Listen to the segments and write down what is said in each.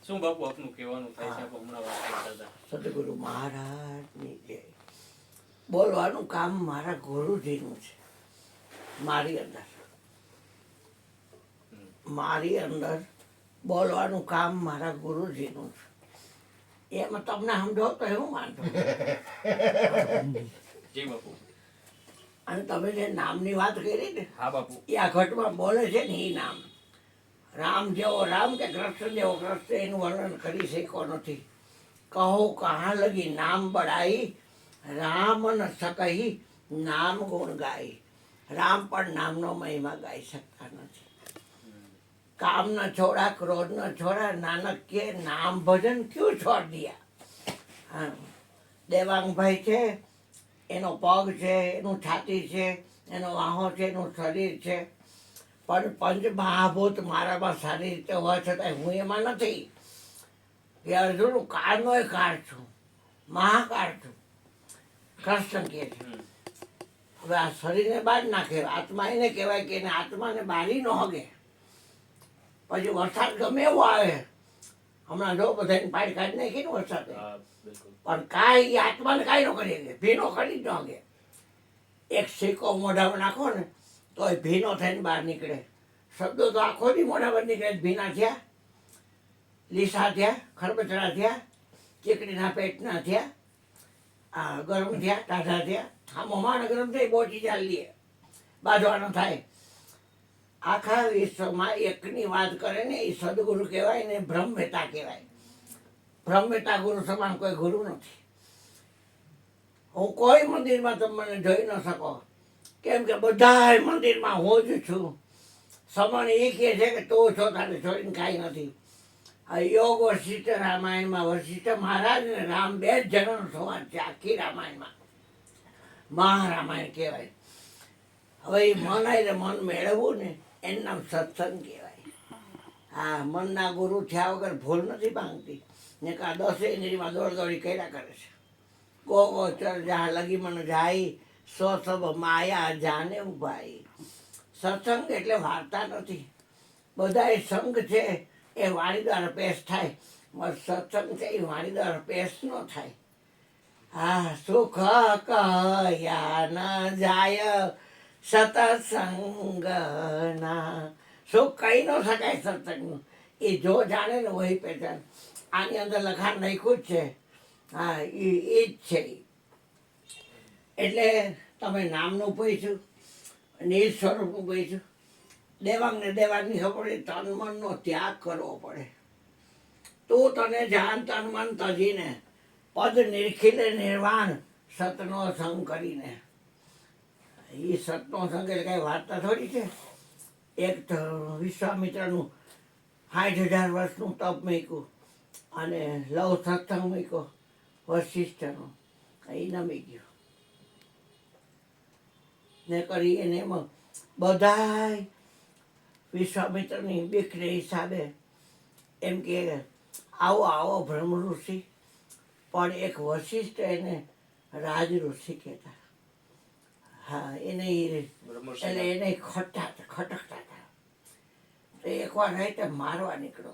શું બાપુ આપનું કહેવાનું થાય છે? આપણે હમણાં વાત કરતા હતા. સદગુરુ મહારાજની જય. બોલવાનું કામ મારા ગુરુજીનું છે. મારી અંદર બોલવાનું કામ મારા ગુરુજીનું છે. એમાં તમને સમજો તો એવું માનતો. જી બાપુ. અને તમે જે નામની વાત કરી ને, હા બાપુ. એ આ ઘટમાં બોલે છે ને એ નામ. રામ જેવો રામ કે કૃષ્ણ જેવો કૃષ્ણ એનું વર્ણન કરી શક્યો નથી. કહો કહાં લગી નામ બડાઈ, રામ ન શકઈ નામ ગુણ ગાઈ. રામ પણ નામનો મહિમા ગાઈ શકતા નથી. કામ ન છોડા, ક્રોધ ન છોડા, નાનક કે નામ ભજન ક્યું છોડ દિયા. હા, દેવાંગભાઈ છે, એનો પગ છે, એનું છાતી છે, એનો વાહો છે, એનું શરીર છે, પણ પંચ મહાભૂત મારામાં સારી રીતે હોવા છતાં હું એમાં નથી. એ અર્જુન કાળનો એ કાળ છું, મહાકાળ છું. કૃષ્ણ કહે છે. હવે આ શરીરને બહાર નાખે, આત્મા એને કહેવાય કે એને આત્માને બારી ન હગે. પછી વરસાદ ગમે એવો આવે, હમણાં જો બધાની પાડી કાઢી નાખી ને વરસાદે, પણ કાંઈ એ આત્માને કાંઈ ન કરી શકે, ભીનો કરી જ ન હગે. એક સિક્કો મોઢામાં નાખો ને તો એ ભીનો થઈને બહાર નીકળે. શબ્દો તો આખો દી મોઢામાં નીકળે. ભીના થયા, લીસા થયા, ખરબચડા થયા, ચીકડીના પેટના થયા, આ ગરમ થયા, ટાઢા થયા. મોમાં ગરમ થઈ બોચી ચાલીએ, બાંધવાનો થાય. આખા વિશ્વમાં એકની વાત કરે ને એ સદગુરુ કહેવાય ને બ્રહ્મવેતા કહેવાય. બ્રહ્મવેતા ગુરુ સમાન કોઈ ગુરુ નથી. હું કોઈ મંદિરમાં તમે મને જોઈ ન શકો, કેમ કે બધા મંદિરમાં હું જ છું. સમણ એ કહે છે કે તું છો, તારે છોડીને કાંઈ નથી. આ યોગ વશિષ્ઠ રામાયણમાં વશિષ્ઠ મહારાજ ને રામ બે જ જણાનો સંવાદ છે આખી રામાયણમાં. મહારામાયણ કહેવાય. હવે એ મન આવીને મન મેળવવું ને એનું નામ સત્સંગ કહેવાય. હા, મનના ગુરુ થયા વગર ભૂલ નથી માંગતી. ને કાં 10 ઇન્દ્રિયમાં દોડદોડી કર્યા કરે છે. ગો ગોચર જहाँ લગી મન જાય, સો સબ માયા જાને ભાઈ. સત્સંગ એટલે વાર્તા નથી. બધા એ સંગ છે એ વાણી દ્વારા પેશ થાય. સત્સંગ છે એ વાણી દ્વારા પેશ ન થાય. હા, સુખ કયા ન જાય સતસંગના. સુખ કહી ન શકાય સત્સંગનું. એ જો જાણે ને વહી પહેચાન. આની અંદર લખાણ નાખ્યું જ છે. હા, એ જ છે. એટલે તમે નામનું પૂછ્યું, નિજ સ્વરૂપનું પૂછ્યું. દેવાંગને દેવાંગની ખબર પડે, તન મનનો ત્યાગ કરવો પડે. તું તને જાન તન મન તજીને, પદ નિરખીલે નિર્વાણ, સતનો સંગ કરીને. એ સતનો સંગ એટલે કઈ વાર્તા થોડી છે. એક વિશ્વામિત્રનું 60,000 વર્ષનું તપ મૂક્યું અને લવ સત્સંગ મૂક્યો વશિષ્ઠનો. એ નમી ગયો ને કરી એને એમાં બધાય વિશ્વામિત્રની બીકને હિસાબે એમ કે આવો આવો બ્રહ્મ ઋષિ. પણ એક વશિષ્ઠ એને રાજ ઋષિ કહેતા. હા, એને એટલે એને ખટકતા હતા. તો એકવાર રાતે મારવા નીકળો.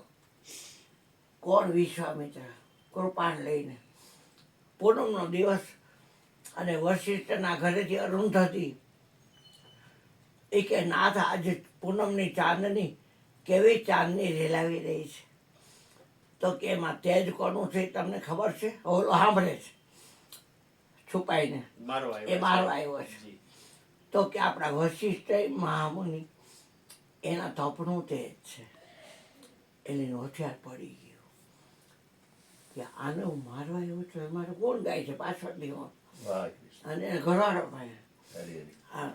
કોણ? વિશ્વામિત્ર કૃપાણ લઈને. પૂનમનો દિવસ અને વશિષ્ઠના ઘરેથી અરુંધતી એ કે નાથ આજે પૂનમની ચાંદની કેવી ચાંદની રેલાવી રહી છે. તો કે એમાં તેજ કોનું છે તમને ખબર છે? ઓલો સાંભળે છે છુપાઈને, એ મારવા આવ્યો છે. તો કે આપણા વશિષ્ઠ મહામુનિ એના તપનું તેજ છે. એટલે હોશિયાર પડી ગયું કે આને હું મારવા આવ્યો છું. મારે કોણ ગાય છે પાછળથી હોત અને એને ઘરવાળો ભાઈ. હા,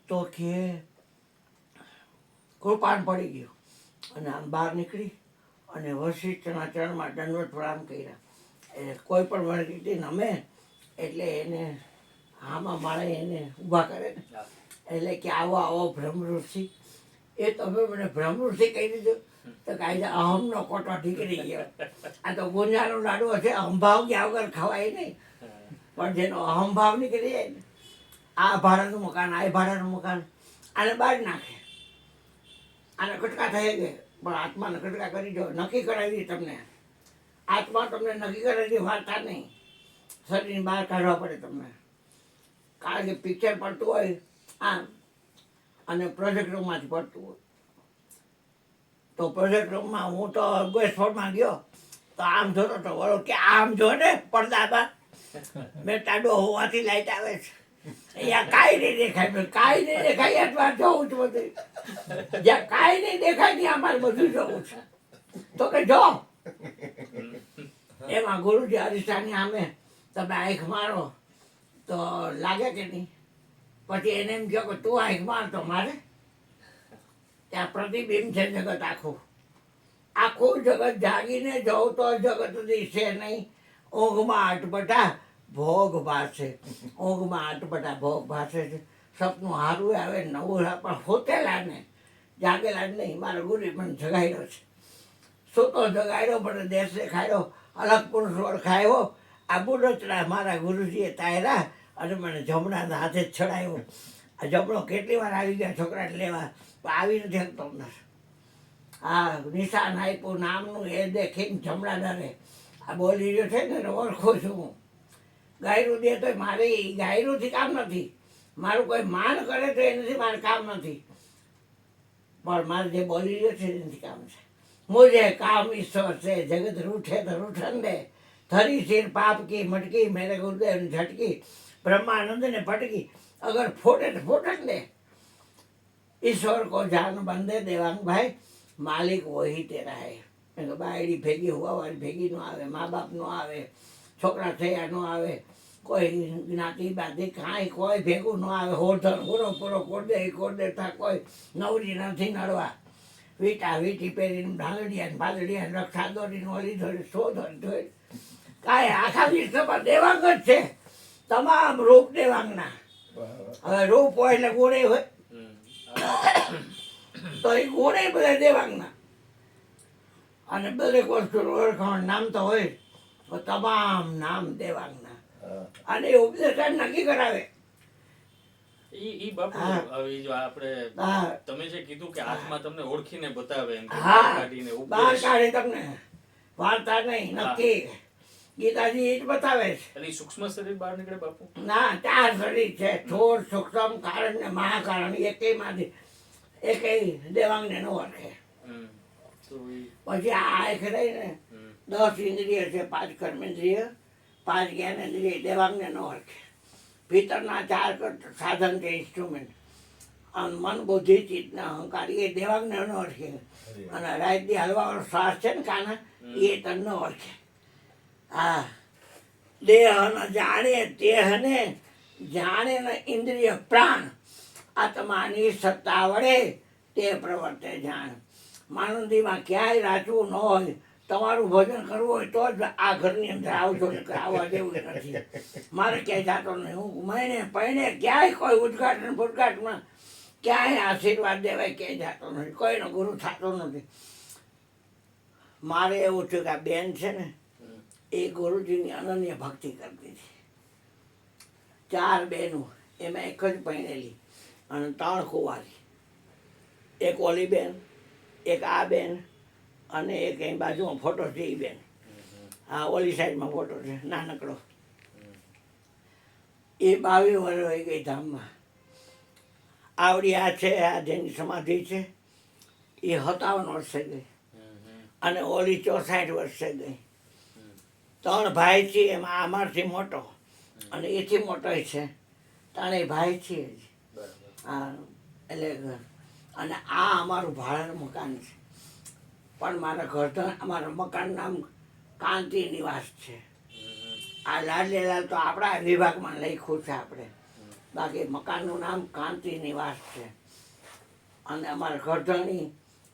તો કે કૃપાણ પડી ગયું અને આમ બહાર નીકળી અને વશિષ્ઠના ચરણમાં દંડવત પ્રણામ કર્યા. એટલે કોઈ પણ વર્ગીથી નમે એટલે એને આમાં માળે એને ઊભા કરે ને. એટલે કે આવો આવો બ્રહ્મ ઋષિ. એ તમે મને બ્રહ્મ ઋષિ કહી દીધું તો કાંઈ અહમનો કોટો નીકળી ગયો. આ તો ગુંજાનો લાડવો છે, અહંભાવ ગયા વગર ખવાય નહીં. પણ જેનો અહંભાવ નીકળી જાય ને, આ ભાડાનું મકાન, આ ભાડાનું મકાન, આને બહાર નાખે. આને કટકા થઈ ગયા. પણ આત્માને કટકા કરી દો, નક્કી કરાવી તમને. આત્મા તમને નક્કી કરાવી વાર્તા નહીં, શરીરની બહાર કાઢવા પડે તમને. કારણ કે પિક્ચર પડતું હોય આમ અને પ્રોજેક્ટ રૂમમાંથી પડતું હોય. તો પ્રોજેક્ટ રૂમમાં હું તો ગેસ ફોર્મમાં ગયો તો આમ જોતો તો વળો કે આમ જો ને પડદામાં મેં ટાડો હોવાથી લાઈટ આવે છે, અહીંયા કાંઈ નહીં દેખાય, કાંઈ નહીં દેખાય અથવા જોઉં છું બધું. જ્યાં કાંઈ નહીં દેખાય ત્યાં અમારે બધું જોવું છે. તો કે જો એમાં ગુરુજી અરીસાની સામે તમે આંખ મારો તો લાગે કે નહીં? પછી એને એમ કહો કે તું આંખ માર તો મારે. ત્યાં પ્રતિબિંબ છે જગત આખું. આખું જગત જાગીને જવું તો જગત દિશે નહીં. ઊંઘમાં અટપટા ભોગ ભાસે, ઊંઘમાં અટપટા ભોગ ભાસે છે. સપનું હારું આવે નવું પણ હોતેલા ને જાગેલા જ નહીં. મારો ગુરુ મને જગાડ્યો છે, સૂતો જગાડ્યો પણ દેશ દેખાડ્યો, અલગ પુરુષ ઓળખાયો. આ બુડચડા મારા ગુરુજીએ તાયરા અને મને જમણાના હાથે જ ચડાવ્યો. આ જમણો કેટલી વાર આવી ગયા છોકરાને લેવા, પણ આવી નથી શકતો અંદર. આ નિશાન આપ્યું નામનું એ દેખીને જમણા ડરે. આ બોલી રહ્યો છે ને ઓળખું છું હું. ગાયરું દે તો મારે ગાયરુંથી કામ નથી, મારું કોઈ માન કરે તો એનાથી મારે કામ નથી, પણ મારે જે બોલી રહ્યો છે એનાથી કામ છે. મુझे काम ईश्वर से जगत रूठे तो रूठन दे, थरी सिर पाप की मटकी मेरे गुरुदेव ने झटकी, ब्रह्मानंद ने पटकी अगर फोटे तो फोटन दे. ईश्वर को जान बंदे देवांग भाई मालिक वही तेरा है. બાયડી ભેગી હોવાવાળી ભેગી ન આવે, મા બાપ ન આવે, છોકરા થયા ન આવે, કોઈ જ્ઞાતિ બાતિ કાંઈ કોઈ ભેગું ન આવે. હોધન પૂરો પૂરો કોર દેતા કોઈ નવરી નથી નડવા. વીટા વીટી પહેરીને ઢાંગડિયા ભાગડિયા રક્ષા દોરીને ઓલી ધોરી સો ધોરી કાંઈ આખા વિશ્વમાં દેવાંગ જ છે. તમામ રૂપ દેવાંગના. હવે રૂપ હોય એટલે ગુણે હોય તો એ ગુણે બધા દેવાંગના. અને દરેક વસ્તુ ઓળખાણ નામ તો હોય તો તમામ નામ દેવાંગના. અને એ ઉપદેશ નક્કી કરાવે. ઈ બાપુ હવે જો આપણે તમે જે કીધું કે આત્મા તમને ઓળખીને બતાવે એમ કાઢીને બહાર કાઢે તમને, વાર્તા નહીં નક્કી. ગીતાજી એ જ બતાવે છે. એટલે સૂક્ષ્મ શરીર બહાર નીકળે બાપુ? ના, 4 શરીર છે, થોડ સૂક્ષ્મ કારણ ને મહાકારણ. એકેયમાંથી એકેય દેવાંગને ન ઓળખે. પછી આ આંખ રહી ને 10 ઇન્દ્રિય છે, 5 કર્મેન્દ્રિય, 5 જ્ઞાનેન્દ્રિય, દેવાંગને ન ઓળખે. ભીતરના 4 સાધન છે, ઇન્સ્ટ્રુમેન્ટ. અને મન બુદ્ધિ ચિત્તના અહંકાર એ દેવાંગને ન ઓળખે. અને રાતથી હલવાવાળો શ્વાસ છે ને કાના એ તને ન ઓળખે. હા, દેહ ન જાણે દેહને જાણે ને ઇન્દ્રિય પ્રાણ, આત્માની સત્તા વડે તે પ્રવર્તે જાણ. માનંદીમાં ક્યાંય રાચવું ન હોય, તમારું ભજન કરવું હોય તો જ આ ઘરની અંદર આવજો, આવવા જેવું નથી. મારે ક્યાંય જાતો નહીં. હું મહિને પૈણે ક્યાંય કોઈ ઉદઘાટન ફુદઘાટમાં ક્યાંય આશીર્વાદ દેવાય ક્યાંય જાતો નથી, કોઈનો ગુરુ થતો નથી. મારે એવું થયું કે આ બેન છે ને એ ગુરુજીની અનન્ય ભક્તિ કરતી હતી. 4 બહેનો, એમાં એક જ પૈણેલી અને 3 કુંવારી. એક ઓલી બેન, એક આ બેન અને એક અહીં બાજુમાં ફોટો છે એ બેન. હા, ઓલી સાઈડમાં ફોટો છે નાનકડો. એ 22 વર્ષ હોય ગઈ ધામમાં. આવડી આ છે, આ જેની સમાધિ છે એ 57 વર્ષે ગઈ અને ઓલી 64 વર્ષે ગઈ. 3 ભાઈ છે, એમાં અમારથી મોટો અને એથી મોટો છે. 3 ભાઈ છીએ. હા, એટલે અને આ અમારું ભાડાનું મકાન છે. પણ મારા ઘર અમારા મકાન નામ કાંતિ નિવાસ છે. આ લાડલેલાલ તો આપણા વિભાગમાં લખ્યું છે આપણે, બાકી મકાનનું નામ કાંતિ નિવાસ છે. અને અમારા ઘરધણી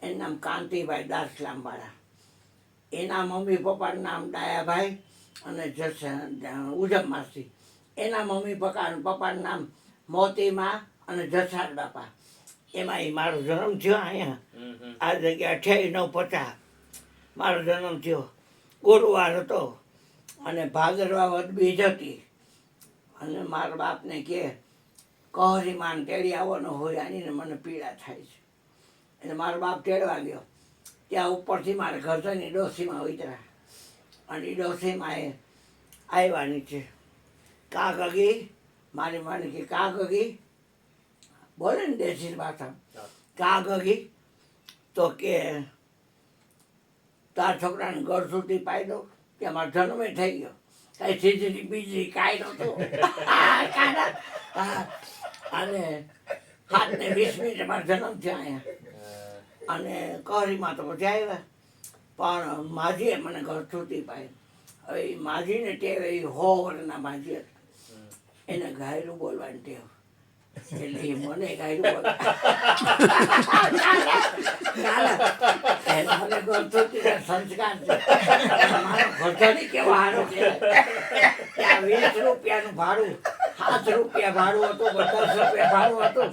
એનું નામ કાંતિભાઈ દાસલામવાળા. એના મમ્મી પપ્પાનું નામ ડાયાભાઈ અને ઉજમ માસી. એના મમ્મી પપ્પાનું નામ મોતીમા અને જસાર બાપા. એમાં એ મારો જન્મ થયો અહીંયા આ જગ્યા 28/9/50 મારો જન્મ થયો. ગુરુવાર હતો અને ભાદરવા વદ બીજ હતી. અને મારા બાપને કે કહોરીમાન તેડી આવવાનો હોય આનીને મને પીડા થાય છે. એટલે મારો બાપ તેડવા ગયો. ત્યાં ઉપરથી મારે ઘરની ડોસીમાં ઉતર્યા અને એ ડોસીમાં એ આવવાની છે કા ગગી મારી માની કે કા ગગી બોલે ને દેશી ભાષા કા ગગી તો કે તાર છોકરાને ઘર સુધી પાઈ દઉં કે અમારો જન્મે થઈ ગયો કાંઈ સીધી બીજી કાંઈ નહોતું અને 7 ને 20 મિનિટે મારો જન્મ થયો અહીંયા અને કહેરીમાં તો પછી આવ્યા પણ માજીએ મને ઘર સુધી પાઈ હવે એ માજીને ટેવ એ 100 વર્ષના માજી હતા એને ગાયરું બોલવાની ટેવ એટલે એ મને ગાયરું બોલ મને ઘર સંસ્કાર છે મારો ઘરધણી કેવો સારો છે ત્યાં 20 રૂપિયાનું ભાડું 7 રૂપિયા ભાડું હતું 10 રૂપિયા ભાડું હતું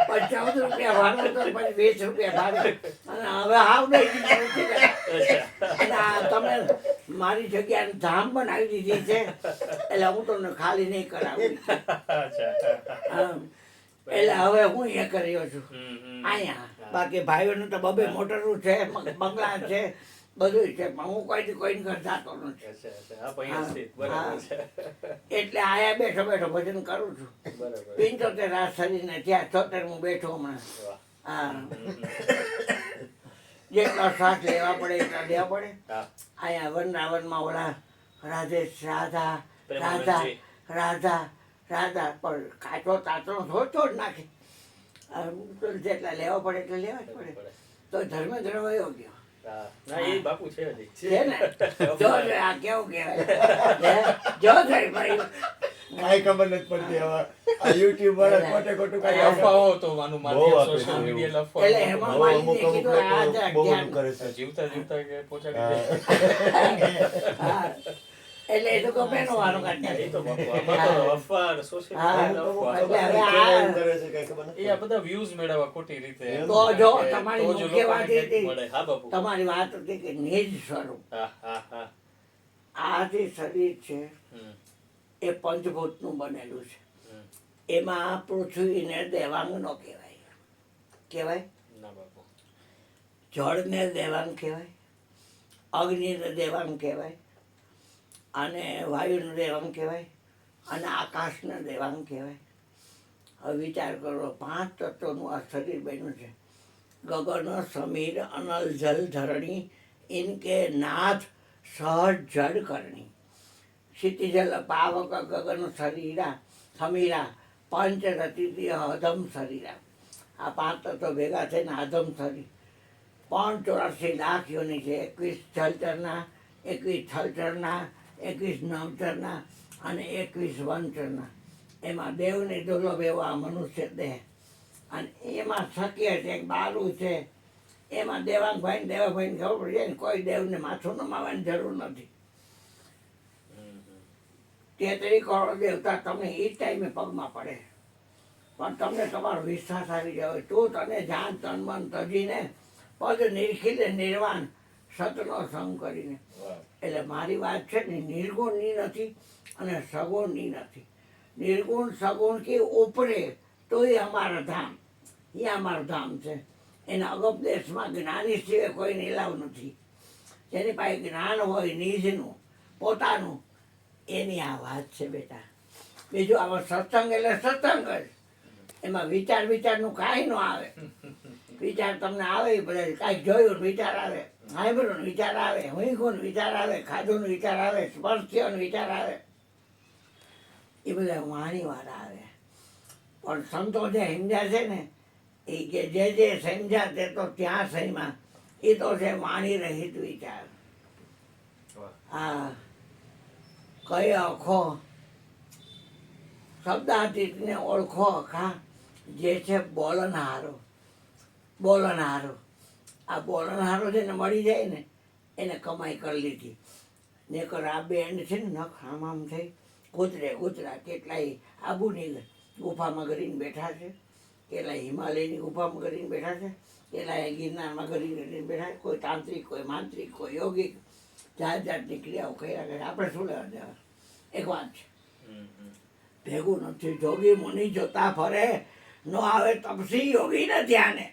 પછી 14 રૂપિયા ભાડું હતું પછી 20 રૂપિયા ભાડું અને હવે હાવ નહીં અને તમે મારી જગ્યાએ ધામ બનાવી દીધી છે એટલે હું તમને ખાલી નહીં કરાવું એટલે હવે હું એ કર્યો છું અહીંયા બાકી ભાઈઓને તો બબે મોટરું છે બંગલા છે બધું છે પણ હું કોઈથી કોઈને ઘર જતો નથી એટલે આયા બેઠો બેઠો ભજન કરું છું 75 રાત શરીરને ત્યાં 76 હું બેઠો હમણાં હા જેટલા શ્વાસ લેવા પડે એટલા લેવા પડે અહીંયા વનરાવનમાં ઓલા રાધેશ રાધા રાધા રાધા રાધા પણ કાચો તાચો થોડ નાખે જેટલા લેવા પડે એટલે લેવા જ પડે તો ધર્મેન્દ્ર વયો ગયો છે ને જો આ કેવું કહેવાય જો ભાઈ કાંઈ ખબર નથી પડતી હવે આ યુટ્યુબ વાળા ખોટે ખોટું કાંઈ અફવાઓ તો માનું માધ્યમ સોશિયલ મીડિયા બહુ અમુક લોકો બહુ બધું કરે છે જીવતા જીવતા કે પહોંચાડી એટલે એ તો ગમે નો વારો કાઢી એ તો બાપુ આમાં તો અફવા અને સોશિયલ મીડિયા એમ કરે છે કાંઈ ખબર નથી એ આ બધા વ્યૂઝ મેળવવા ખોટી રીતે તો જો તમારી તો જ મુખ્ય વાત લોકોને હતી મળે. હા બાપુ તમારી વાત હતી કે નિજ સ્વરૂપ હા આ જે શરીર છે હમ, એ પંચભૂતનું બનેલું છે હમ. એમાં પૃથ્વીને દેવાંગ નો કહેવાય કહેવાય ના બાપુ જળને દેવાંગ કહેવાય અગ્નિને દેવાંગ કહેવાય અને વાયુને દેવાંગ કહેવાય અને આકાશને દેવાંગ કહેવાય હવે વિચાર કરો 5 તત્વોનું આ શરીર બન્યું છે ગગન સમીર અનલ જલ ધરણી ઇનકે નાથ સહજ જડ કરણી ક્ષિતિજલ પાવક ગગન શરીરા સમીરા પંચરતી અધમ શરીરા આ 5 તત્વો ભેગા થઈને અધમ શરીર 84 લાખ યોની છે 21 જલચરના 21 થલચરના 21 નવચરના અને 21 વનચરના એમાં દેવની દુર્લભ એવો આ મનુષ્ય દેહ અને એમાં શક્ય છે બારું છે એમાં દેવાંગભાઈ દેવાભાઈને ખબર પડી જાય ને કોઈ દેવને માથું નમાવવાની જરૂર નથી 33 કરોડ દેવતા તમને એ ટાઈમે પગમાં પડે પણ તમને તમારો વિશ્વાસ આવી જાય તું તને જાન તન મન તજીને પદ નિરખીને નિર્વાણ સતનો સંગ કરીને એટલે મારી વાત છે ને નિર્ગુણની નથી અને સગુણની નથી નિર્ગુણ સગુણ કે ઉપરે તો એ અમારા ધામ એ અમારું ધામ છે એના અગપ દેશમાં જ્ઞાની સિવાય કોઈ નીલાવ નથી જેની પાસે જ્ઞાન હોય નિજનું પોતાનું એની આ વાત છે બેટા બીજું આમાં સત્સંગ એટલે સત્સંગ જ એમાં વિચારનું કાંઈ ન આવે વિચાર તમને આવે એ બધા કાંઈક જોયું ને વિચાર આવે સાંભળ્યું વિચાર આવે હુંખું વિચાર આવે ખાધું વિચાર આવે સ્પર્શ થયો વિચાર આવે એ બધા વાણી વાળા આવે પણ સંતો જે સમજ્યા છે ને એ કે જે સમજ્યા તે તો ત્યાં સહીમાં એ તો છે વાણી રહિત વિચાર હા કઈ અખો શબ્દાતીતને ઓળખો અખા જે છે બોલનહારો આ બોલનહારો જેને મળી જાય ને એને કમાઈ કરી લીધી નકર આ બેન્ડ છે ને નખ આમ થઈ કૂતરા કેટલાય આબુની ગુફામાં કરીને બેઠા છે કેટલાય હિમાલયની ગુફામાં કરીને બેઠા છે કેટલાય ગિરનારમાં કરીને બેઠા છે કોઈ તાંત્રિક કોઈ માંત્રિક કોઈ યોગિક જાતની ક્રિયાઓ કર્યા કરે આપણે શું લેવા દેવા એક વાત છે ભેગું નથી જોગી મુનિ જોતા ફરે નો આવે તપસી યોગી ને ધ્યાને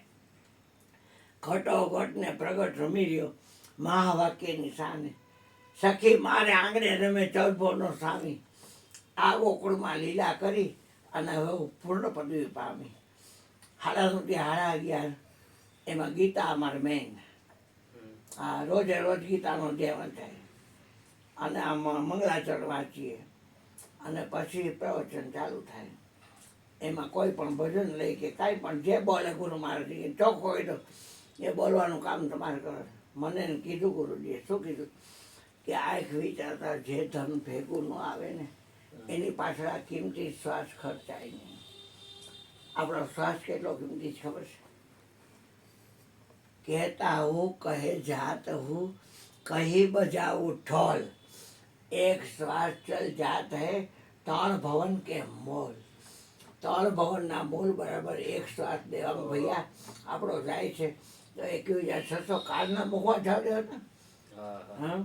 ઘટોઘટ ને પ્રગટ રમી રહ્યો મહાવાક્યની સામે. સખી મારે આંગણે રમે ચલભોનો સ્વામી. આ ગોકુળમાં લીલા કરી અને હવે પૂર્ણ પદવી પામી. 11:30 એમાં ગીતા અમારે મેન. આ રોજે રોજ ગીતાનો દેવન થાય અને આમાં મંગળાચરણ વાંચીએ અને પછી પ્રવચન ચાલુ થાય. એમાં કોઈ પણ ભજન લઈ કે કાંઈ પણ જે બોલે ગુરુ મહારાજ ચોખ્ખો હોય તો એ બોલવાનું કામ તમારે કરે. મને કીધું ગુરુજીએ શું કીધું કે આંખ વિચારતા જે ધન ભેગું ન આવે ને એની પાછળ આ કિંમતી શ્વાસ ખર્ચાય નહીં. આપણો શ્વાસ કેટલો કિંમતી છે ખબર છે? કહેતા હું કહે જાત હું કહી બજાવું ઢોલ. એક શ્વાસ ચલ જાત હૈ 3 ભવન કે મોલ. 3 ભવનના મૂળ બરાબર એક શ્વાસ દેવામાં ભૈયા આપણો જાય છે તો 21,600 કાળના મૂકવા જાવ હતા. હા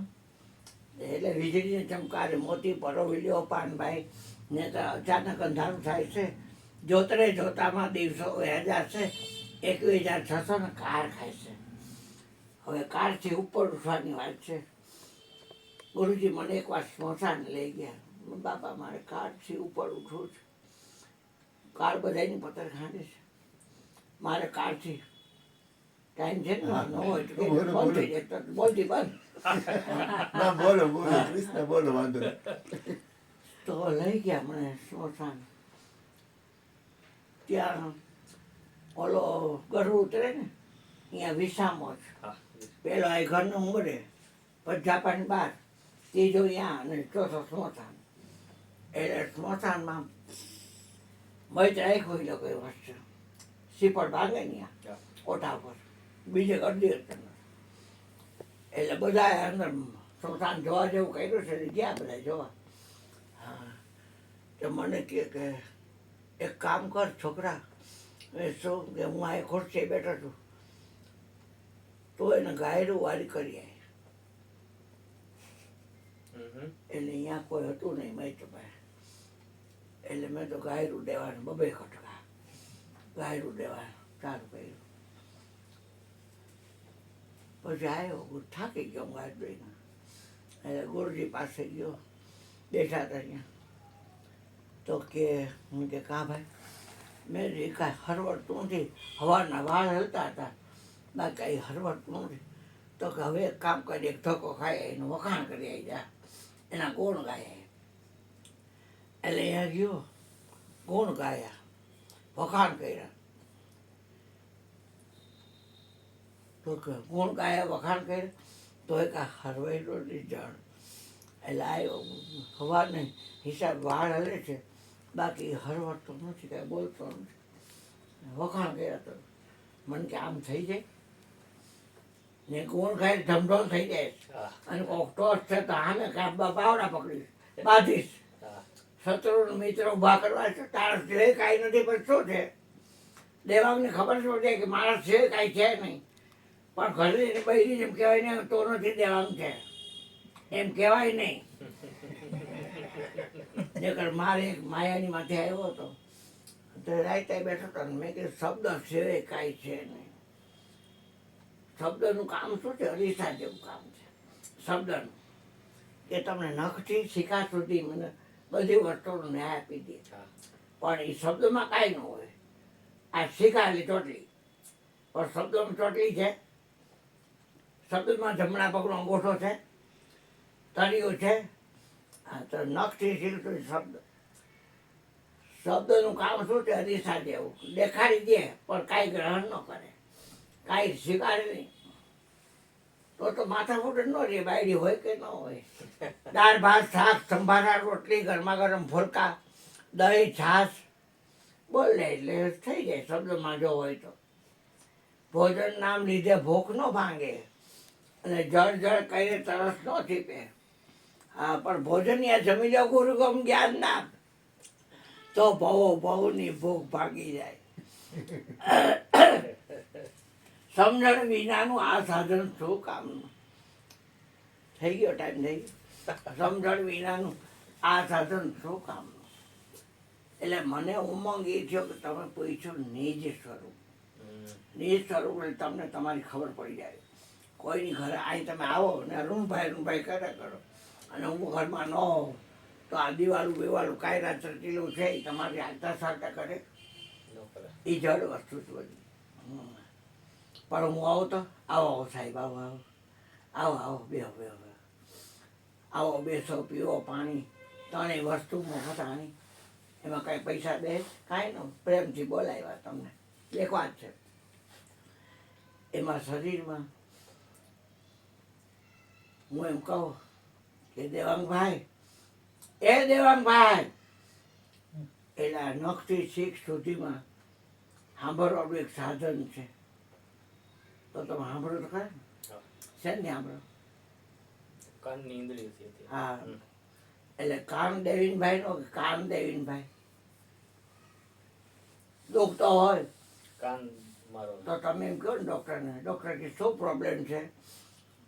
એટલે વીજળીને ચમકારે મોતી પરોવી પાનભાઈ ને તો અચાનક અંધારું થાય છે. જોતરે જોતામાં દિવસો વહ્યા છે. 21,600 ને કાર ખાય છે. હવે કારથી ઉપર ઉઠવાની વાત છે. ગુરુજી મને એકવાર સ્મશાન લઈ ગયા. બાપા મારે કારથી ઉપર ઉઠવું છે. કાર બધાની પથ્થર ખાંડે છે. મારે કારથી ટાઈમ છે ને ન હોય તો બંધ થઈ જાય તો બોલતી બંધ. ના બોલો બોલો કૃષ્ણ બોલો વાંધો નહીં. તો લઈ ગયા મને સ્મશાન. ત્યાં ઓલો ગઢ ઉતરે ને અહીંયા વિસામો છે. પેલો આ ઘરનો ઉમરે પછી જાપાની બહાર ત્રીજો અહીંયા અને ચોથો સ્મશાન. એટલે સ્મશાનમાં મૈત રાખ્યું એ લોકો વર્ષ સીપડ ભાગે ને ત્યાં કોઠા પર બીજે અડધી એટલે બધા અંદર સ્મશાન જોવા જેવું કર્યું છે ગયા બધા જોવા. હા તો મને કહે કે એક કામ કર છોકરા એ શું કે હું આ ખુરશી બેઠો છું તો એને ગાયરું વારી કરી આવી. એટલે અહીંયા કોઈ હતું નહીં મેં તો ભાઈ. એટલે મેં તો ગાયરું દેવાનું 2 ખટકા ગાયરું દેવાનું ચાલુ કર્યું. પછી આવ્યો થાકી ગયો હું ગાય દઈને. એટલે ગુરુજી પાસે ગયો બેઠા હતા અહીંયા. તો કે હું કે કા ભાઈ મેં કાંઈ હરવડતું નથી. હવારના વાળ હલતા હતા ના કાંઈ હરવડતું નથી. તો કે હવે એક કામ કરી એક ધક્કો ખાય એનું વખાણ કરી આવી જા એના ગુણ ગાયા. એટલે અહીંયા ગયો ગુણ ગાયા વખાણ કર્યા. તો કે ગુણ ગાયા વખાણ કર્યા તો એ કાંઈ હરવાઈનો નહીં જાણ. એટલે આવ્યો હવાને હિસાબ વાળ હલે છે બાકી હરવડતો નથી કાંઈ બોલતો નથી. વખાણ કર્યા તો મને કે આમ થઈ જાય ને ગુણ ખાઈ ધમધોળ થઈ જાય અને કોક ટોસ છે તો આને કાંઈ બાવડા પકડીશ બાંધીશ. શત્રુ મિત્ર ઉભા કરવા છે તારા સિવાય કાંઈ નથી પણ શું છે દેવાંગને ખબર શું છે કે મારા સિવાય કાંઈ છે નહીં પણ ઘરે બહેરી જેમ કહેવાય ને તો નથી દેવાંગ છે એમ કહેવાય નહીં. નકર મારે એક માયાની માથે આવ્યો હતો તો રાયતા બેઠો હતો મેં કીધું શબ્દ સિવાય કાંઈ છે નહીં. શબ્દનું કામ શું છે? અરીસા જેવું કામ છે શબ્દનું કે તમને નખથી શિખા સુધી મને બધી વસ્તુનો ન્યાય આપી દે. પણ એ શબ્દમાં કાંઈ ન હોય. આ શિખાયેલી ચોટલી પણ શબ્દમાં ચોટલી છે. શબ્દમાં જમણા પગનો અંગૂઠો છે તળિયું છે. હા તો નખથી શીખતું શબ્દ. શબ્દનું કામ શું છે? અરીસા જેવું દેખાડી દે પણ કાંઈ ગ્રહણ ન કરે કાંઈ સ્વીકારે નહીં. તો માથાકૂટ ન રહે બાયડી હોય કે ન હોય. દાળ ભાત શાક સંભારા રોટલી ગરમા ગરમ ફોલકા દહીં છાશ બોલે એટલે થઈ જાય શબ્દમાં જો હોય તો. ભોજન નામ લીધે ભૂખ ન ભાંગે અને જળ જળ કહીને તરસ ન છીપે. હા પણ ભોજન યા જમી લો ગુરુગમ જ્ઞાન ના તો ભવની ભૂખ ભાગી જાય. સમજણ વિનાનું આ સાધન શું કામનું? થઈ ગયો ટાઈમ થઈ ગયો. સમજણ વિનાનું આ સાધન શું કામનું? એટલે મને ઉમંગ એ થયો કે તમે પૂછ્યું નિજ સ્વરૂપ. નિજ સ્વરૂપ એટલે તમને તમારી ખબર પડી જાય. કોઈની ઘરે અહીં તમે આવો ને રૂમભાઈ કર્યા કરો અને હું ઘરમાં ન હોઉં તો આ દિવાલું બેવાલું કાયરા ચર્ચીલું છે એ તમારી આગતા સાગતા કરે એ જડ વસ્તુ જ બધી. પણ હું આવું તો આવો સાહેબ આવો આવો આવો આવો બેહો બેહો આવો બેસો પીવો પાણી ત્રણેય વસ્તુ મફત આણી એમાં કાંઈ પૈસા દે કાંઈ ન પ્રેમથી બોલાવ્યા તમને એક વાત છે. એમાં શરીરમાં હું એમ કહું કે દેવાંગભાઈ એટલે નખથી શીખ સુધીમાં સાંભળવાનું એક સાધન છે. તો તમે સાંભળો તો ખરા શેને સાંભળો? કાનની ઇન્દ્રિય છે તે. હા એટલે કાન દેવીનભાઈ નો કે કાન દેવીનભાઈ દુઃખ તો હોય કાન મારો તો તમે એમ કહો ને ડૉક્ટરને, ડૉક્ટર કે શું પ્રોબ્લેમ છે?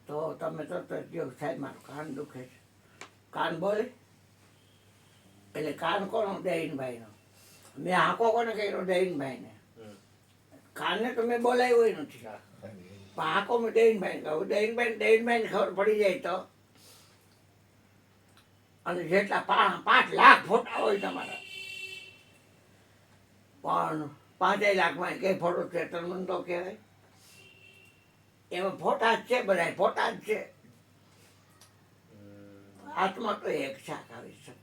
તો તમે તરત જ કહો સાહેબ મારું કાન દુખે છે. કાન બોલે એટલે કાન કોનો? દેવીનભાઈનો. મેં હાંકો કોને કર્યો? દેવીનભાઈને. કાનને તો મેં બોલાવ્યો નથી પણ હાંકો મેં દેવીનભાઈને કહું. દેવીનભાઈને ખબર પડી જાય તો અને જેટલા 5 લાખ ફોટા હોય તમારા પણ 5 લાખમાં કઈ ફોટો થિયેટરમાં તો કહેવાય એમાં ફોટા જ છે, બધા ફોટા જ છે. આત્મા તો એક શાક આવી છે.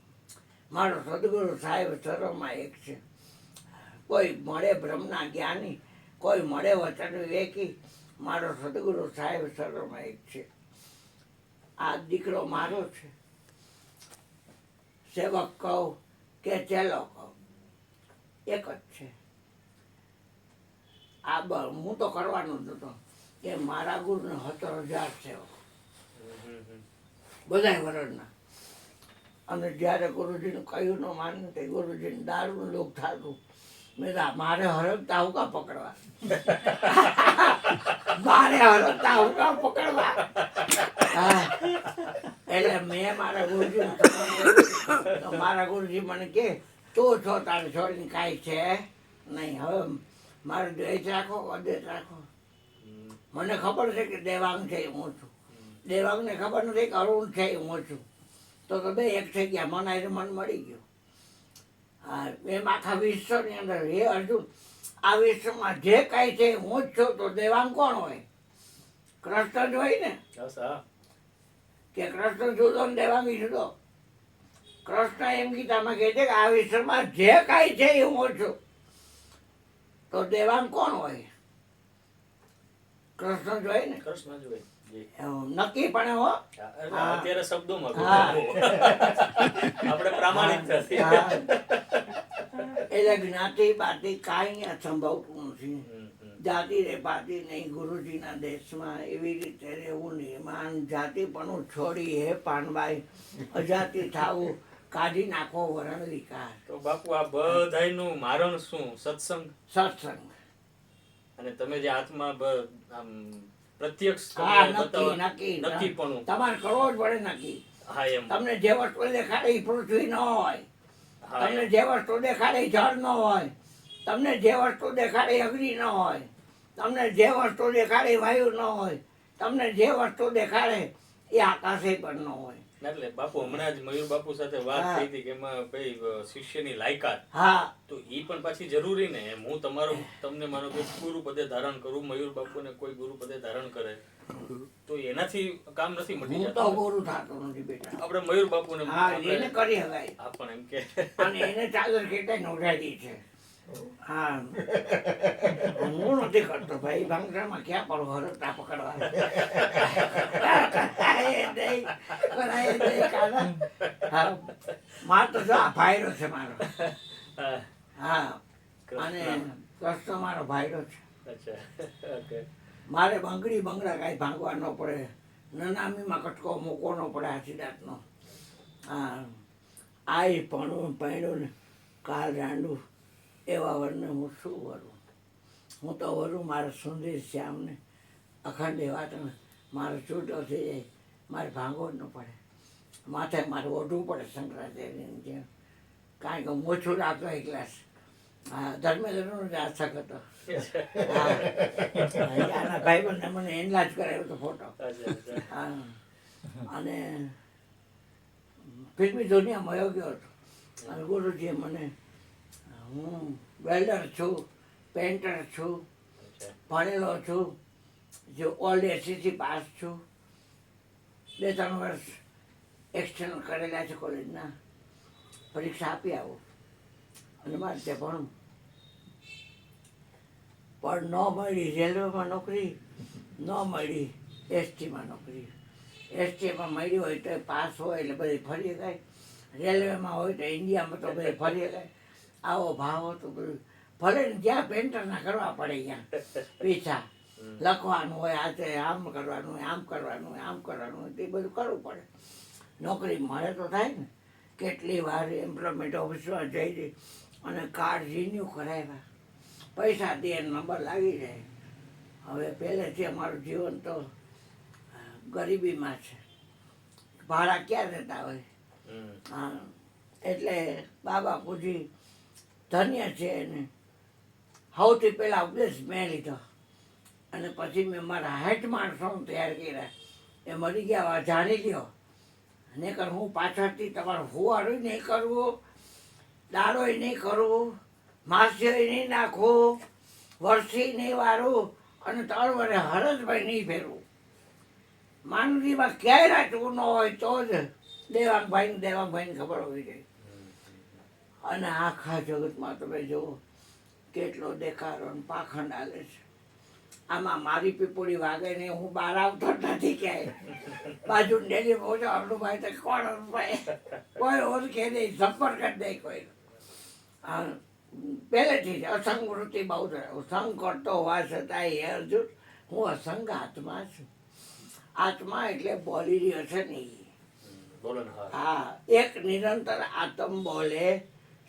મારો સદગુરુ સાહેબ સરોમાં એક છે. કોઈ મળે બ્રહ્મના જ્ઞાની, કોઈ મળે વચન વિવેકી, મારો સદગુરુ સાહેબ સરોમાં એક છે. આ દીકરો મારો છે. સેવક કહું કે ચેલો કહું એક જ છે. આ હું તો કરવાનો જ હતો કે મારા ગુરુને 17,000 સેવક બધા વરણના. અને જ્યારે ગુરુજીનું કહ્યું ન માન્યું તે ગુરુજીને દારૂનું લોક થતું. મેં મારે હરકતા હું કા પકડવા મારે હરકતા હું કા પકડવા. હા એટલે મેં મારા ગુરુજી તો મારા ગુરુજી મને કે તું છો તારે છોડીને કાંઈ છે નહીં. હવે મારે દ્વેષ રાખો અદ્વેષ રાખો. મને ખબર છે કે દેવાંગ છે એ હું છું, દેવાંગને ખબર નથી કે અરુણ છે એ હું છું. તો બે એક થઈ ગયા. મન આજે મન મળી ગયું. હા એમ આખા વિશ્વની અંદર હે અર્જુન આ વિશ્વમાં જે કાંઈ છે હું જ છું. તો દેવાંગ કોણ હોય? કૃષ્ણ જ હોય ને. કે કૃષ્ણ જુદો ને દેવાંગી જુદો? કૃષ્ણ એમ ગીતામાં કહે છે કે આ વિશ્વમાં જે કાંઈ છે એ હું છું. તો દેવાંગ કોણ હોય? કૃષ્ણ જ હોય ને. કૃષ્ણ જ હોય. નક્કી પણ હો અત્યારે શબ્દોમાં આપણે પ્રામાણિક થશે. એટલે જ્ઞાતિ બાતિ કાંઈ અસંભવતું નથી. જાતિ રે પાતિ નહીં. ગુરુજીના દેશમાં એવી રીતે રહેવું નિર્માણ. જાતિપણું છોડી હે પાનબાઈ અજાતિ થાવું કાઢી નાખો વરણ વિકાર. તો બાપુ આ બધાયનું મારણ શું? સત્સંગ. સત્સંગ. અને તમે જે આત્મા આમ પ્રત્યક્ષ નક્કીપણું તમારે કરવો જ પડે નક્કી. હા એમ. તમને જે વસ્તુ દેખાડે એ પૃથ્વી ન હોય, તમને જે વસ્તુ દેખાડે એ જળ ન હોય, તમને જે વસ્તુ દેખાડે એ અગ્નિ ન હોય, તમને જે વસ્તુ દેખાડે એ વાયુ ન હોય, તમને જે વસ્તુ દેખાડે એ આકાશે પણ ન હોય. એટલે બાપુ હમણાં જ મયુર બાપુ સાથે વાત થઈ હતી કે એમાં ભાઈ શિષ્યની લાયકાત. હા તો ઈ પણ પાછી જરૂરી ને. એમ હું તમારો તમને માનો કે ગુરુ પદે ધારણ કરું, મયુર બાપુને કોઈ ગુરુ પદે ધારણ કરે તો એનાથી કામ નથી મટી હું તો ગુરુ થતો નથી બેટા. આપણે મયુર બાપુને એને કરી હગાય. આપણ એમ કે અને એને ચાદર કેટલાય નોંધાવી છે. હા હું નથી કરતો ભાઈ. ભાંગરામાં ક્યાં પડો હરતા પકડવા. માર તો જો આ ભાઈરો છે મારો. હા અને કૃષ્ણ મારો ભાઈરો છે. મારે બંગડા કાંઈ ભાંગવા ન પડે. નનામીમાં કટકો મૂકવો ન પડે હાથીદાંતનો. હા આઈ પૈણું ને કાલ રાંડું એવા વરને હું શું વરું? હું તો વરું મારા સુંદર શ્યામને અખંડ વાત મારો છૂટો થઈ જાય. મારે ભાંગવો જ ન પડે. માથે મારે ઓઢવું પડે શંકરાચાર્યની જેમ. કારણ કે મોછું રાખતો એક ગ્લાસ હા ધર્મેન્દ્રનો જ આશક હતો. હા આના ભાઈબંધને મને એનલાજ કરાવ્યો હતો ફોટો. હા અને ફિલ્મી દુનિયામાં વયો ગયો હતો. અને ગુરુજીએ મને, હું વેલ્ડર છું, પેન્ટર છું, ભણેલો છું, જો ઓલ્ડ એસસીસી પાસ છું, 2-3 વર્ષ એક્સટર્નલ કરેલા છે કોલેજના, પરીક્ષા આપી આવું અને મારે ત્યાં ભણું. પણ ન મળી રેલવેમાં નોકરી, ન મળી એસટીમાં નોકરી. એસટીમાં મળી હોય તો પાસ હોય એટલે બધી ફરી જાય, રેલવેમાં હોય તો ઇન્ડિયામાં તો બધી ફરી જાય. આવો ભાવ હતો બધું. ભલે ને જ્યાં પેન્ટરના કરવા પડે ત્યાં પીછા લખવાનું હોય, આજે આમ કરવાનું હોય, આમ કરવાનું હોય, આમ કરવાનું હોય, તે બધું કરવું પડે. નોકરી મળે તો થાય ને. કેટલી વાર એમ્પ્લોયમેન્ટ ઓફિસમાં જઈ અને કાર્ડ રિન્યૂ કરાવ્યા, પૈસા દે નંબર લાગી જાય. હવે પહેલેથી અમારું જીવન તો ગરીબીમાં છે, ભાડા ક્યાં રહેતા હોય. હા એટલે બાબા પૂજી ધન્ય છે એને સૌથી પહેલાં ઉપદેશ મેં લીધો અને પછી મેં મારા 60 માણસોને તૈયાર કર્યા. એ મરી ગયા જાણી લ્યો, નહીંકર હું પાછળથી તમારું ફુવારું નહીં કરવું, દાડોય નહીં કરવું, માસ્યોય નહીં નાખવું, વરસી નહીં વાળવું અને 3 વર્ષે હરજભાઈ નહીં ફેરવું. માનવીમાં ક્યાંય રાચવું ન હોય તો જ દેવાંગભાઈને ખબર હોવી જોઈએ. અને આખા જગતમાં તમે જુઓ કેટલો દેખાડો ને પાખંડ હાલે છે. આમાં મારી પીપળી વાગે ને હું બહાર આવતો નથી ક્યાંય. બાજુ ડેલી પહોંચો આપણું ભાઈ તો કોણ ભાઈ કોઈ ઓળખે નહીં, સંપર્ક જ નહીં કોઈ. પહેલેથી જ અસંગ વૃત્તિ બહુ છે. સંગ કરતો હોવા છતાં એ અર્જુન હું અસંગ આત્મા છું. આત્મા એટલે બોલી રહ્યો છે ને. હા એક નિરંતર આત્મ બોલે,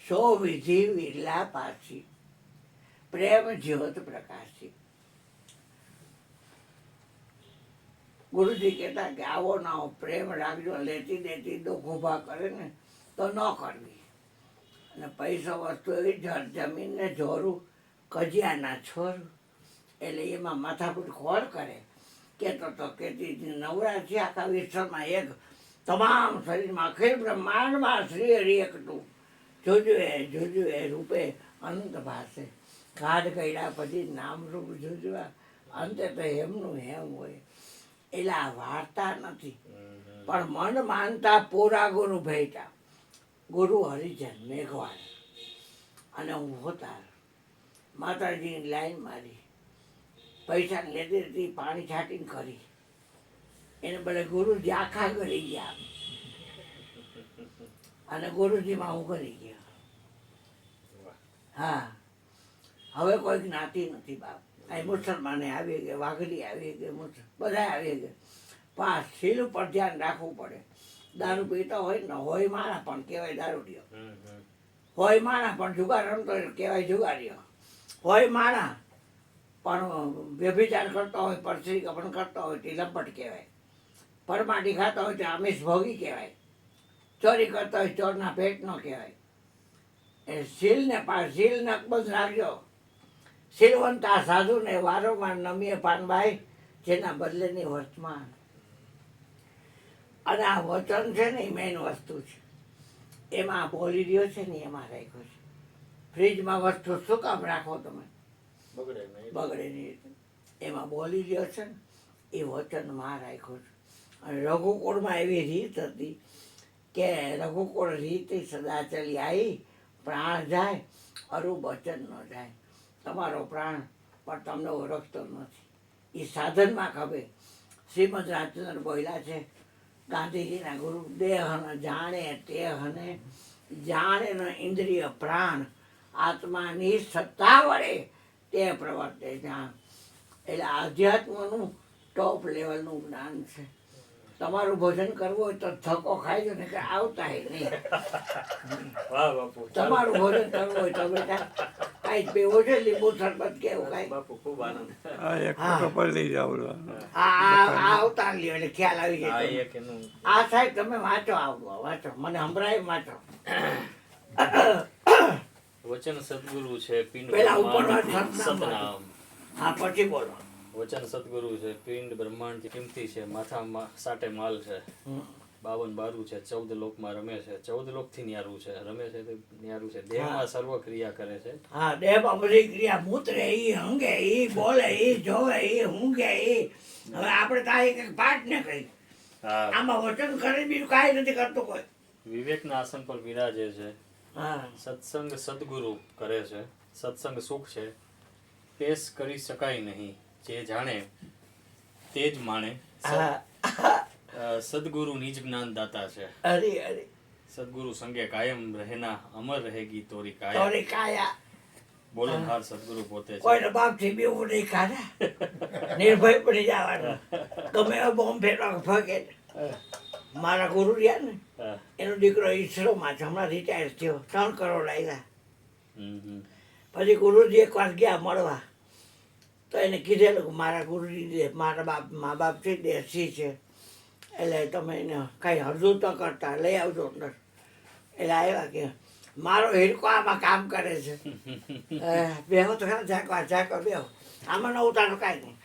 સો વિધિ વિરલા પાછી, પ્રેમ જ્યોત પ્રકાશી. ગુરુજી કહેતા કે આવો ના આવો પ્રેમ રાખજો, લેતી દેતી દુઃખ ઊભા કરે ને તો ન કરવી. અને પૈસો વસ્તુ એવી જમીનને જોરું કજિયાના છોરું, એટલે એમાં માથાકૂટ ખોળ કરે. કહેતો તો કહેતી નવરા છે આખા વિશ્વમાં એક, તમામ શરીરમાં અખિલ બ્રહ્માંડમાં શ્રી હરિ એકનું, જોજુએ રૂપે અનંત ભાષે. ઘાટ ગયડા પછી નામ રૂપ જોજવા, અંતે તો એમનું હેમ હોય. એટલે આ વાર્તા નથી, પણ મન માનતા પૂરા ગુરુ ભેટા. ગુરુ હરિજન મેઘવાળ અને હું હોતા માતાજીની લાઈન મારી, પૈસા લેતી હતી પાણી છાંટીને કરી. એને બદલે ગુરુજી આખા કરી ગયા અને ગુરુજીમાં હું કરી ગયો. હા હવે કોઈ જ્ઞાતિ નથી બાપ. અહીં મુસલમાને આવી ગયા, વાઘરી આવી ગઈ, બધા આવી ગયા. પણ શીલ ઉપર ધ્યાન રાખવું પડે. દારૂ પીતો હોય ને હોય માણા પણ કહેવાય દારૂડિયો, હોય માણા પણ જુગાર રમતો કહેવાય જુગારીઓ, હોય માણા પણ વ્યભિચાર કરતો હોય, પરસ્ત્રી કપણ કરતો હોય તે લંપટ કહેવાય, પરમાટી ખાતો હોય તો આમિષ ભોગી કહેવાય, ચોરી કરતો હોય ચોરના પેટ ન કહેવાય. એ શીલને અકબંધ રાખજો. શીલવંતા સાધુને વારંવાર નમીએ પાનભાઈ, જેના બદલેની વર્તમાન. અને આ વચન છે ને એ મેઇન વસ્તુ છે. એમાં બોલી રહ્યો છે ને એમાં રાખ્યો છે. ફ્રીજમાં વસ્તુ શું કામ રાખો તમે, બગડે નહીં. એમાં બોલી રહ્યો છે ને એ વચનમાં રાખ્યો છે. અને રઘુકુળમાં એવી રીત હતી કે રઘુકુળ રીત સદા ચલી આવી, પ્રાણ જાય અરુ વચન ન જાય. તમારો પ્રાણ પણ તમને ઓળખતો નથી, એ સાધનમાં ખબર. શ્રીમદ રાજચંદ્ર બોલ્યા છે ગાંધીજીના ગુરુ, દેહન જાણે તેહને જાણે ન ઇન્દ્રિય પ્રાણ, આત્માની સત્તા વડે તે પ્રવર્તે જાણ. એટલે આધ્યાત્મનું ટોપ લેવલનું જ્ઞાન છે. તમારું ભોજન કરવું હોય તો ધક્કો ખાઈ ને કે આવતા નહીં. તમારું ભોજન કરવું હોય તો બેટા કાંઈ પીવો છે, લીંબુ શરબત કેવું કાંઈ બાપુ ખૂબ આનંદ. આવતા લ્યો એટલે ખ્યાલ આવી જાય. આ સાહેબ તમે વાંચો, વાંચો, મને સંભળાય વાંચો. વચન સદગુરુ છે પિંડ પેલા બ્રહ્માંડ ઉપરવાસ સતનામ સતનામ. હા પછી બોલો. વચન સદગુરુ છે પિંડ બ્રહ્માંડ કિંમતી છે માથામાં સાટે માલ છે. 52 બારું છે 14 લોકમાં રમે છે 14 લોકથી ન્યારું છે રમે છે તે ન્યારું છે દેહમાં સર્વ ક્રિયા કરે છે. હા દેહમાં બધી ક્રિયા મૂત્રે ઈ હંગે ઈ બોલે ઈ જોવે ઈ ઊંઘે ઈ. હવે આપણે તો આ એક પાઠ ને કહી હા આમાં વચન કરી બીજું કાંઈ નથી કરતું કોઈ. વિવેકના આસન પર વિરાજે છે. હા સત્સંગ સદગુરુ કરે છે. સત્સંગ સુખ છે પેશ કરી શકાય નહીં જે જાણે તે જ માણે. હા સદગુરુ નિજ જ્ઞાન દાતા છે. અરે અરે સદગુરુ સંગે કાયમ રહેના અમર રહેગી તોરી કાયા. તોરી કાયા બોલનહાર સદગુરુ પોતે છે. કોઈને બાપથી બીવું નહીં ખાધા નિર્ભય પડી જવાનું ગમે એવો બોમ્બ ફેરવા ફગે. મારા ગુરુ રહ્યા ને હા. એનો દીકરો ઈસરોમાં છે હમણાં રિટાયર થયો 3 કરોડ આવ્યા. હમ. પછી ગુરુજી એક વાર ગયા મળવા તો એને કીધેલું કે મારા ગુરુજી મારા મા બાપ છે દેશી છે એટલે તમે એને કાંઈ હરજું તો કરતા લઈ આવજો અંદર. એટલે આવ્યા કે મારો હિરકો આમાં કામ કરે છે. બેહો તો ખરા ઝાંકો બેહો આમાં ન ઉતારો કાંઈ નહીં.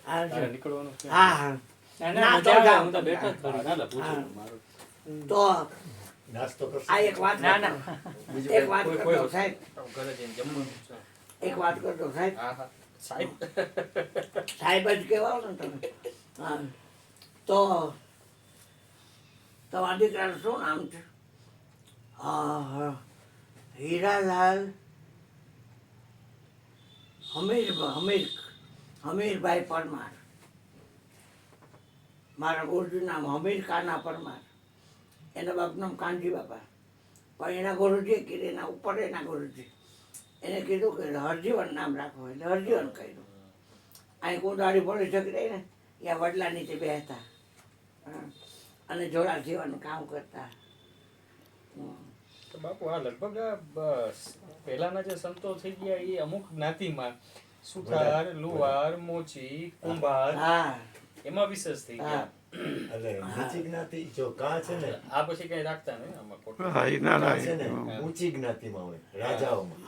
તારે નીકળવાનું છે? હા હા ના તો જાઓ. હું તો બેઠો જ ખરો. ના, ના, પૂછું હા. મારું. તો નાસ્તો કરશો? આ એક વાત બીજું એક વાત કોઈ- કરતો કોઈ સાહેબ ઘરે જઈને જમવાનું છે. એક વાત કરતો સાહેબ હા, હા. સાહેબ સાહેબ જ કહેવાઓ ને તમે. હા તો તમારા દીકરાનું શું નામ છે? હીરાલાલ હમીરભાઈ પરમાર. મારા ગુરુજીનું નામ હમીર કાના પરમાર. એના બાપનું નામ કાનજી બાપા. પણ એના ગુરુજીએ કીધું એના ઉપર એના ગુરુજી એને કીધું કે હરજીવન નામ રાખો એટલે હરજીવન કર્યું. અહીં કુંદાળી પોલીસ ચોકી ને ત્યાં વડલા નીચે બેસતા અને જોડા સીવાનું કામ કરતા. તો બાપુ આ લગભગ આ બસ પહેલાના જે સંતો થઈ ગયા એ અમુક જ્ઞાતિમાં સુથાર લુહાર મોચી કુંભાર હા એમાં વિશેષ થઈ ગયા. એટલે નીચી જ્ઞાતિ જો કાં છે ને આ પછી કઈ રાખતા નહીં આમાં ખોટું. કાં છે ને ઊંચી જ્ઞાતિમાં હોય રાજાઓમાં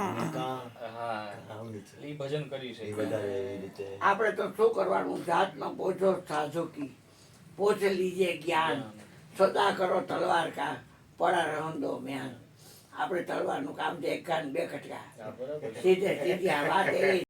અને કાં હા આમની છે એ ભજન કર્યું છે એ વધારે એવી રીતે આપણે તો શું કરવાનું જાતમાં પોછો સાધુકી પોછ લીજે જ્ઞાન સદા કરો તલવાર કા પડા રહંદો મ્યાન. આપણે તલવારનું કામ છે એક કાન બે ખટકા હા, બરાબર. સીધે સીધી આ વાત એવી